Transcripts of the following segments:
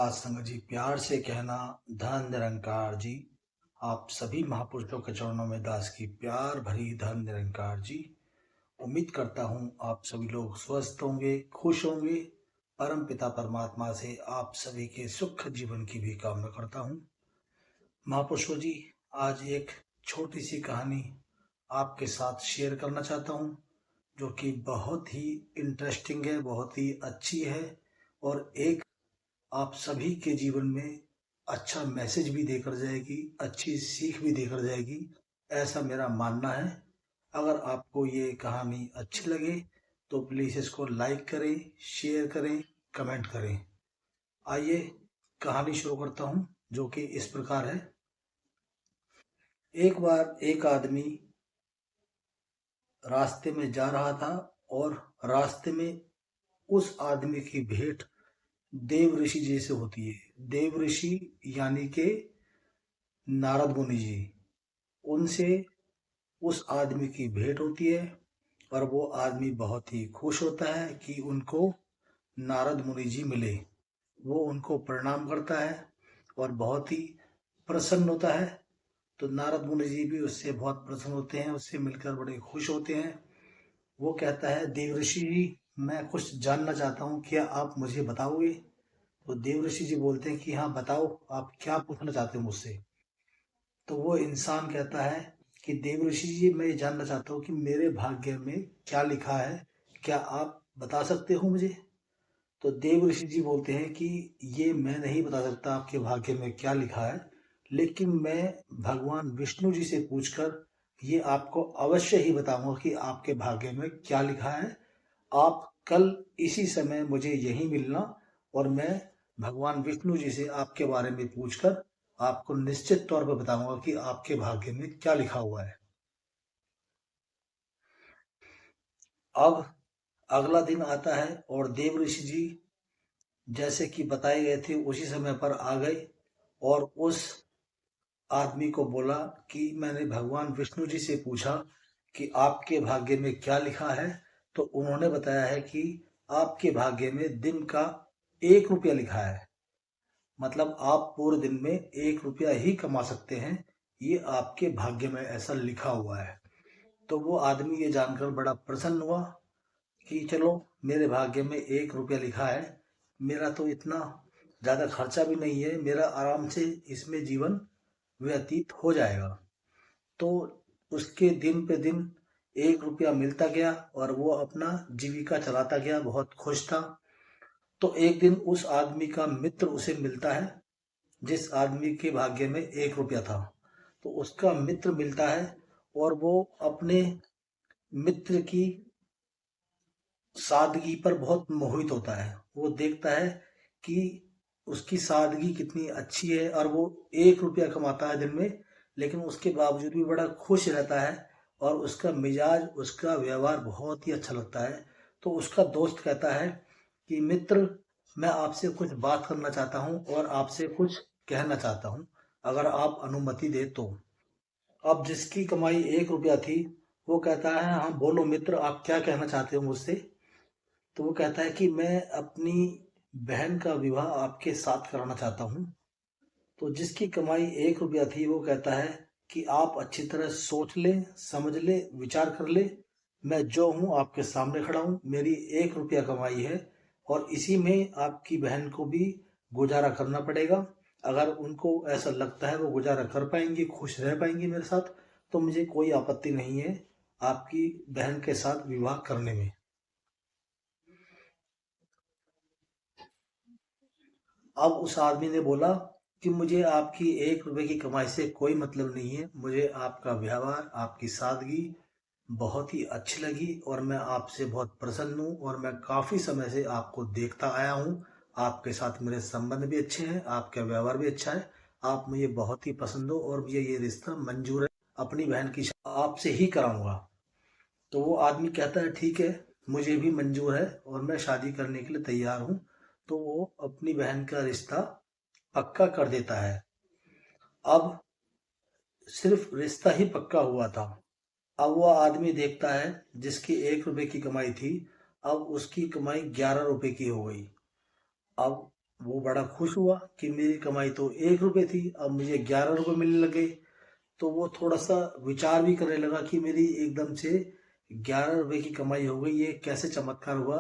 साथ संगत जी, प्यार से कहना धन निरंकार जी। आप सभी महापुरुषों के चरणों में दास की प्यार भरी धन निरंकार जी। उम्मीद करता हूँ आप सभी लोग स्वस्थ होंगे, खुश होंगे। परम पिता परमात्मा से आप सभी के सुख जीवन की भी कामना करता हूँ। महापुरुषों जी, आज एक छोटी सी कहानी आपके साथ शेयर करना चाहता हूँ, जो कि बहुत ही इंटरेस्टिंग है, बहुत ही अच्छी है और एक आप सभी के जीवन में अच्छा मैसेज भी देकर जाएगी, अच्छी सीख भी देकर जाएगी, ऐसा मेरा मानना है। अगर आपको ये कहानी अच्छी लगे तो प्लीज़ इसको लाइक करें, शेयर करें, कमेंट करें। आइए कहानी शुरू करता हूँ, जो कि इस प्रकार है। एक बार एक आदमी रास्ते में जा रहा था और रास्ते में उस आदमी की भेंट देव ऋषि जी से होती है। देव ऋषि यानी के नारद मुनि जी, उनसे उस आदमी की भेंट होती है और वो आदमी बहुत ही खुश होता है कि उनको नारद मुनि जी मिले। वो उनको प्रणाम करता है और बहुत ही प्रसन्न होता है। तो नारद मुनि जी भी उससे बहुत प्रसन्न होते हैं, उससे मिलकर बड़े खुश होते हैं। वो कहता है, देव ऋषि जी, मैं कुछ जानना चाहता हूँ, क्या आप मुझे बताओगे? तो देव ऋषि जी बोलते हैं कि हाँ बताओ, आप क्या पूछना चाहते हो मुझसे। तो वो इंसान कहता है कि देव ऋषि जी, मैं ये जानना चाहता हूँ कि मेरे भाग्य में क्या लिखा है, क्या आप बता सकते हो मुझे? तो देव ऋषि जी बोलते हैं कि ये मैं नहीं बता सकता आपके भाग्य में क्या लिखा है, लेकिन मैं भगवान विष्णु जी से पूछकर ये आपको अवश्य ही बताऊंगा कि आपके भाग्य में क्या लिखा है। आप कल इसी समय मुझे यहीं मिलना और मैं भगवान विष्णु जी से आपके बारे में पूछकर आपको निश्चित तौर पर बताऊंगा कि आपके भाग्य में क्या लिखा हुआ है। अब अगला दिन आता है और देव ऋषि जी जैसे कि बताए गए थे उसी समय पर आ गए और उस आदमी को बोला कि मैंने भगवान विष्णु जी से पूछा कि आपके भाग्य में क्या लिखा है। तो उन्होंने बताया है कि आपके भाग्य में दिन का 1 रुपया लिखा है। मतलब आप पूरे दिन में 1 रुपया ही कमा सकते हैं, ये आपके भाग्य में ऐसा लिखा हुआ है। तो वो आदमी ये जानकर बड़ा प्रसन्न हुआ कि चलो, मेरे भाग्य में 1 रुपया लिखा है, मेरा तो इतना ज़्यादा खर्चा भी नहीं है, मेरा आराम से इसमें जीवन व्यतीत हो जाएगा। तो उसके दिन पे दिन 1 रुपया मिलता गया और वो अपना जीविका चलाता गया, बहुत खुश था। तो एक दिन उस आदमी का मित्र उसे मिलता है, जिस आदमी के भाग्य में 1 रुपया था। तो उसका मित्र मिलता है और वो अपने मित्र की सादगी पर बहुत मोहित होता है। वो देखता है कि उसकी सादगी कितनी अच्छी है और वो 1 रुपया कमाता है दिन में, लेकिन उसके बावजूद भी बड़ा खुश रहता है और उसका मिजाज, उसका व्यवहार बहुत ही अच्छा लगता है। तो उसका दोस्त कहता है कि मित्र, मैं आपसे कुछ बात करना चाहता हूँ और आपसे कुछ कहना चाहता हूँ, अगर आप अनुमति दे तो। अब जिसकी कमाई 1 रुपया थी, वो कहता है, हाँ बोलो मित्र, आप क्या कहना चाहते हो मुझसे? तो वो कहता है कि मैं अपनी बहन का विवाह आपके साथ कराना चाहता हूँ। तो जिसकी कमाई 1 रुपया थी, वो कहता है कि आप अच्छी तरह सोच ले, समझ ले, विचार कर ले। मैं जो हूँ आपके सामने खड़ा हूँ, मेरी 1 रुपया कमाई है और इसी में आपकी बहन को भी गुजारा करना पड़ेगा। अगर उनको ऐसा लगता है वो गुजारा कर पाएंगी, खुश रह पाएंगी मेरे साथ, तो मुझे कोई आपत्ति नहीं है आपकी बहन के साथ विवाह करने में। अब उस आदमी ने बोला कि मुझे आपकी 1 रुपए की कमाई से कोई मतलब नहीं है, मुझे आपका व्यवहार, आपकी सादगी बहुत ही अच्छी लगी और मैं आपसे बहुत प्रसन्न हूँ और मैं काफ़ी समय से आपको देखता आया हूँ। आपके साथ मेरे संबंध भी अच्छे हैं, आपका व्यवहार भी अच्छा है, आप मुझे बहुत ही पसंद हो और मुझे ये रिश्ता मंजूर है। अपनी बहन की शादी आपसे ही कराऊंगा। तो वो आदमी कहता है, ठीक है, मुझे भी मंजूर है और मैं शादी करने के लिए तैयार हूँ। तो वो अपनी बहन का रिश्ता पक्का कर देता है। अब सिर्फ रिश्ता ही पक्का हुआ था। अब वह आदमी देखता है जिसकी 1 रुपए की कमाई थी, अब उसकी कमाई 11 रुपए की हो गई। अब वो बड़ा खुश हुआ कि मेरी कमाई तो 1 रुपये थी, अब मुझे 11 रुपये मिलने लगे। तो वो थोड़ा सा विचार भी करने लगा कि मेरी एकदम से 11 रुपये की कमाई हो गई, ये कैसे चमत्कार हुआ।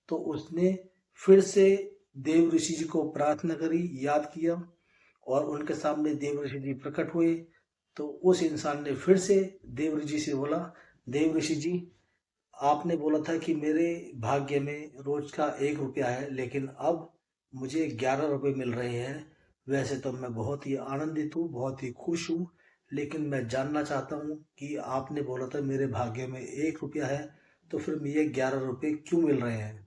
तो उसने फिर से देव ऋषि जी को प्रार्थना करी, याद किया, और उनके सामने देव ऋषि जी प्रकट हुए। तो उस इंसान ने फिर से देव ऋषि से बोला, देव ऋषि जी, आपने बोला था कि मेरे भाग्य में रोज का 1 रुपया है, लेकिन अब मुझे 11 रुपये मिल रहे हैं। वैसे तो मैं बहुत ही आनंदित हूँ, बहुत ही खुश हूँ, लेकिन मैं जानना चाहता हूँ कि आपने बोला था मेरे भाग्य में 1 रुपया है, तो फिर मुझे 11 रुपये क्यों मिल रहे हैं।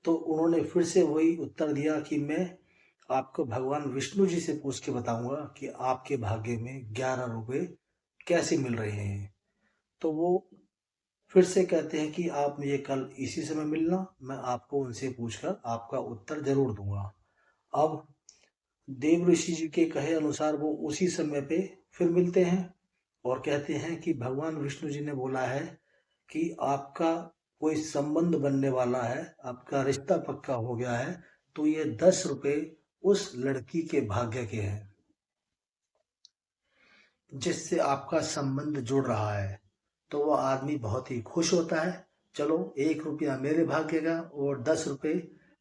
तो उन्होंने फिर से वही उत्तर दिया कि मैं आपको भगवान विष्णु जी से पूछ के बताऊंगा कि आपके भाग्य में 11 रुपये कैसे मिल रहे हैं। तो वो फिर से कहते हैं कि आप मुझे कल इसी समय मिलना, मैं आपको उनसे पूछकर आपका उत्तर जरूर दूंगा। अब देव ऋषि जी के कहे अनुसार वो उसी समय पे फिर मिलते हैं और कहते हैं कि भगवान विष्णु जी ने बोला है कि आपका कोई संबंध बनने वाला है, आपका रिश्ता पक्का हो गया है, तो ये 10 रुपये उस लड़की के भाग्य के हैं जिससे आपका संबंध जुड़ रहा है। तो वह आदमी बहुत ही खुश होता है, चलो 1 रुपया मेरे भाग्य का और 10 रुपये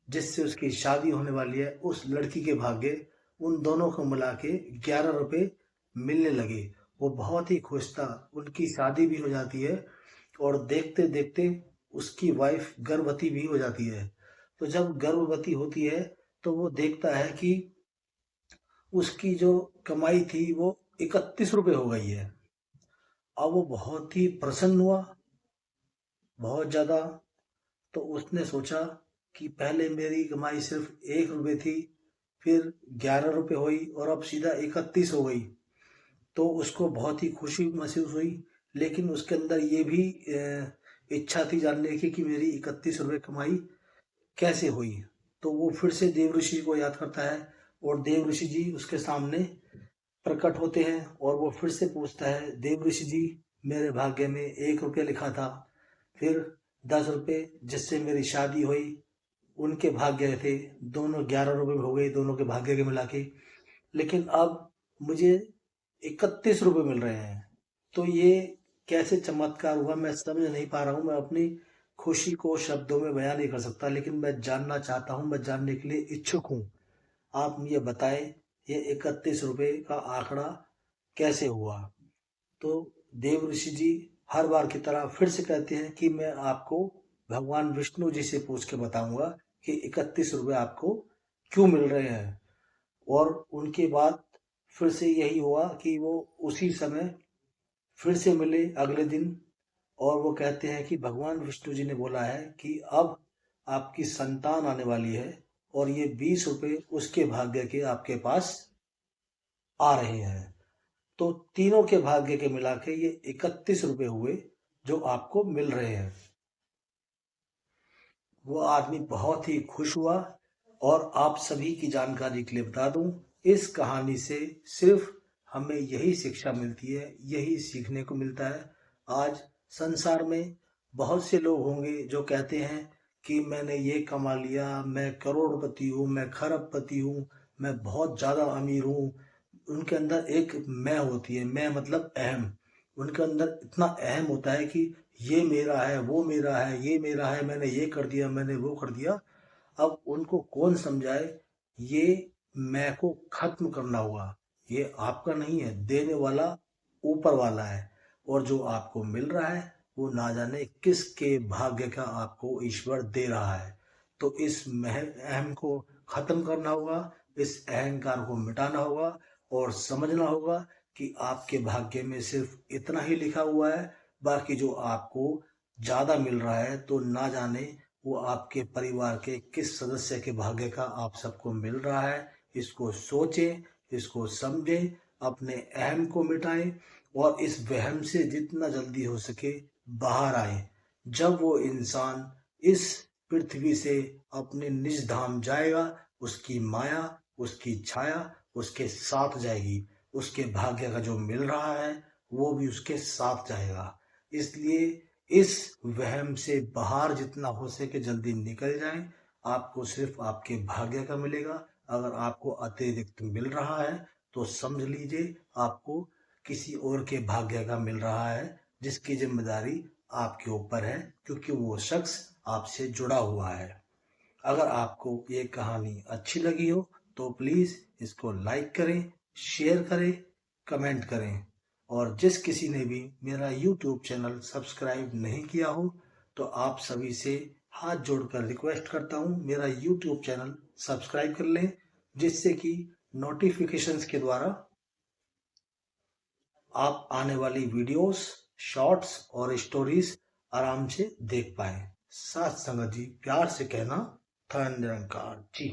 जिससे उसकी शादी होने वाली है उस लड़की के भाग्य, उन दोनों को मिला के 11 रुपये मिलने लगे। वो बहुत ही खुश था, उनकी शादी भी हो जाती है और देखते देखते उसकी वाइफ गर्भवती भी हो जाती है। तो जब गर्भवती होती है तो वो देखता है कि उसकी जो कमाई थी वो 31 रुपये हो गई है। अब वो बहुत ही प्रसन्न हुआ, बहुत ज़्यादा। तो उसने सोचा कि पहले मेरी कमाई सिर्फ 1 रुपये थी, फिर 11 रुपये हुई और अब सीधा 31 हो गई। तो उसको बहुत ही खुशी महसूस हुई, लेकिन उसके अंदर ये भी इच्छा थी जानने की कि मेरी 31 रुपये कमाई कैसे हुई। तो वो फिर से देव ऋषि को याद करता है और देव ऋषि जी उसके सामने प्रकट होते हैं और वो फिर से पूछता है, देव ऋषि जी, मेरे भाग्य में 1 रुपया लिखा था, फिर 10 रुपये जिससे मेरी शादी हुई उनके भाग्य थे, दोनों 11 रुपये हो गए दोनों के भाग्य के मिला के, लेकिन अब मुझे 31 रुपये मिल रहे हैं। तो ये कैसे चमत्कार हुआ मैं समझ नहीं पा रहा हूँ, मैं अपनी खुशी को शब्दों में बयान नहीं कर सकता, लेकिन मैं जानना चाहता हूँ, मैं जानने के लिए इच्छुक हूँ। आप मुझे बताएं ये 31 रुपये का आंकड़ा कैसे हुआ। तो देव ऋषि जी हर बार की तरह फिर से कहते हैं कि मैं आपको भगवान विष्णु जी से पूछ के बताऊंगा कि 31 रुपये आपको क्यों मिल रहे हैं। और उनके बाद फिर से यही हुआ कि वो उसी समय फिर से मिले अगले दिन, और वो कहते हैं कि भगवान विष्णु जी ने बोला है कि अब आपकी संतान आने वाली है और ये 20 रुपये उसके भाग्य के आपके पास आ रहे हैं। तो तीनों के भाग्य के मिला के ये 31 रुपये हुए जो आपको मिल रहे हैं। वो आदमी बहुत ही खुश हुआ। और आप सभी की जानकारी के लिए बता दूं, इस कहानी से सिर्फ हमें यही शिक्षा मिलती है, यही सीखने को मिलता है। आज संसार में बहुत से लोग होंगे जो कहते हैं कि मैंने ये कमा लिया, मैं करोड़पति हूँ, मैं खरबपति हूँ, मैं बहुत ज़्यादा अमीर हूँ। उनके अंदर एक मैं होती है, मैं मतलब अहम। उनके अंदर इतना अहम होता है कि ये मेरा है, वो मेरा है, ये मेरा है, मैंने ये कर दिया, मैंने वो कर दिया। अब उनको कौन समझाए, ये मैं को खत्म करना होगा। ये आपका नहीं है, देने वाला ऊपर वाला है, और जो आपको मिल रहा है वो ना जाने किसके भाग्य का आपको ईश्वर दे रहा है। तो इस अहम को खत्म करना होगा, इस अहंकार को मिटाना होगा और समझना होगा कि आपके भाग्य में सिर्फ इतना ही लिखा हुआ है। बाकी जो आपको ज्यादा मिल रहा है तो ना जाने वो आपके परिवार के किस सदस्य के भाग्य का आप सबको मिल रहा है। इसको सोचें, इसको समझें, अपने अहम को मिटाएं और इस वहम से जितना जल्दी हो सके बाहर आए। जब वो इंसान इस पृथ्वी से अपने निज धाम जाएगा, उसकी माया, उसकी छाया उसके साथ जाएगी, उसके भाग्य का जो मिल रहा है वो भी उसके साथ जाएगा। इसलिए इस वहम से बाहर जितना हो सके जल्दी निकल जाएं। आपको सिर्फ आपके भाग्य का मिलेगा, अगर आपको अतिरिक्त मिल रहा है तो समझ लीजिए आपको किसी और के भाग्य का मिल रहा है, जिसकी जिम्मेदारी आपके ऊपर है, क्योंकि वो शख्स आपसे जुड़ा हुआ है। अगर आपको ये कहानी अच्छी लगी हो तो प्लीज़ इसको लाइक करें, शेयर करें, कमेंट करें। और जिस किसी ने भी मेरा यूट्यूब चैनल सब्सक्राइब नहीं किया हो तो आप सभी से हाथ जोड़कर रिक्वेस्ट करता हूँ मेरा यूट्यूब चैनल सब्सक्राइब कर लें, जिससे कि नोटिफिकेशंस के द्वारा आप आने वाली वीडियोस, शॉर्ट्स और स्टोरीज आराम से देख पाएं। साथ संगत जी, प्यार से कहना था निरंकार जी।